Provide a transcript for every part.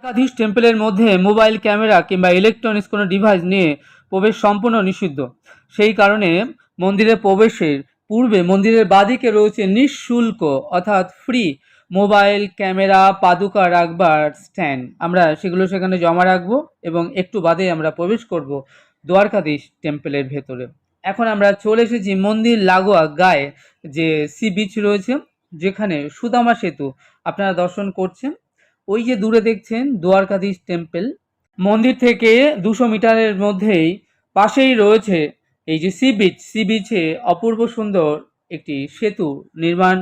একাধিক টেম্পলের মধ্যে mobile camera কিংবা ইলেকট্রনিক্স কোনো ডিভাইস নিয়ে প্রবেশ সম্পূর্ণ নিষিদ্ধ। সেই কারণে মন্দিরে প্রবেশের পূর্বে মন্দিরের বাদিকে রয়েছে নিঃশুল্ক অর্থাৎ ফ্রি মোবাইল ক্যামেরা পাদুকা রাখবার স্ট্যান্ড। আমরা সেগুলো সেখানে জমা রাখবো এবং একটু বাদে আমরা প্রবেশ করব দ্বারকাধীশ টেম্পলের ভেতরে। এখন আমরা চলে এসেছি মন্দির লাগোয়া গায়ে যে সি বিচ রয়েছে, যেখানে সুদামা সেতু আপনারা দর্শন করছেন। ওই যে দূরে দেখছেন দ্বারকাধীশ টেম্পল। মন্দির থেকে 200 মিটারের মধ্যেই পাশেই রয়েছে এই যে সি বিচে অপূর্ব সুন্দর একটি সেতু নির্মাণ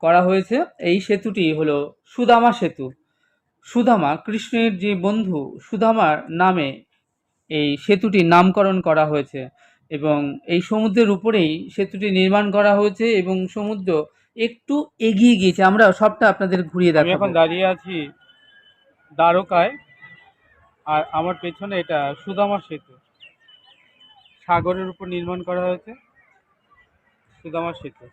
করা হয়েছে। এই সেতুটি হলো সুদামা সেতু। সুদামা কৃষ্ণের যে বন্ধু সুদামার নামে এই সেতুটির নামকরণ করা হয়েছে এবং এই সমুদ্রের উপরেই সেতুটি নির্মাণ করা হয়েছে এবং সমুদ্র একটু এগিয়ে গিয়েছে। আমরা সবটা আপনাদের ঘুরিয়ে আমি এখন দেখাবো। দাঁড়িয়ে আছি দ্বারকায়, আর আমার পেছনে এটা সুদামা সেতু, সাগরের উপর নির্মাণ করা হয়েছে সুদামা সেতু।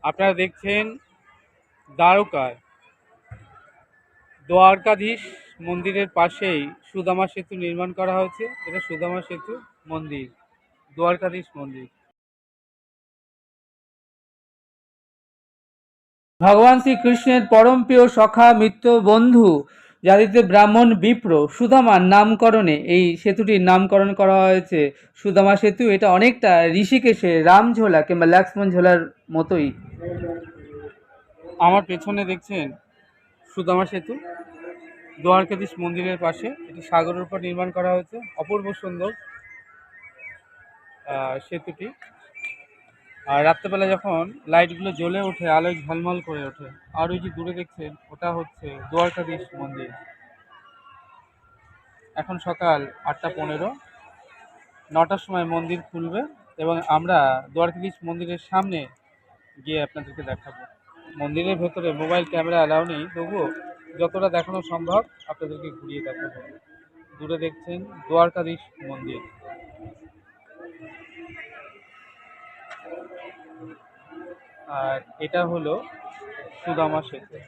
আপনারা দেখছেন দ্বারকায় দ্বারকাধীশ মন্দিরের পাশেই সুদামা সেতু নির্মাণ করা হয়েছে। এটা সুদামা সেতু মন্দির, দ্বারকাধীশ মন্দির। ভগবান শ্রীকৃষ্ণের পরম প্রিয় সখা মিত্র বন্ধু যাদিতে ব্রাহ্মণ বিপ্র সুদামার নামকরণে এই সেতুটির নামকরণ করা হয়েছে সুদামা সেতু। এটা অনেকটা ঋষিকেশে রামঝোলা কিংবা লক্ষ্মণ ঝোলার মতোই। আমার পেছনে দেখছেন সুদামা সেতু, দ্বারকাধীশ মন্দিরের পাশে। এটি সাগরের উপর নির্মাণ করা হয়েছে, অপূর্ব সুন্দর সেতুটি। আর রাত্রেবেলা যখন লাইটগুলো জ্বলে ওঠে, আলোয় ঝলমল করে ওঠে। আর ওই যে দূরে দেখছেন ওটা হচ্ছে দ্বারকাধীশ মন্দির। এখন সকাল 8টা 15, 9টার সময় মন্দির খুলবে এবং আমরা দ্বারকাধীশ মন্দিরের সামনে গিয়ে আপনাদেরকে দেখাবো। মন্দিরের ভেতরে মোবাইল ক্যামেরা অ্যালাউ নেই, তবুও যতটা দেখানো সম্ভব আপনাদেরকে ঘুরিয়ে দেখাবো। দূরে দেখছেন দ্বারকাধীশ মন্দির। আর এটা হলো সুদামা সেতু।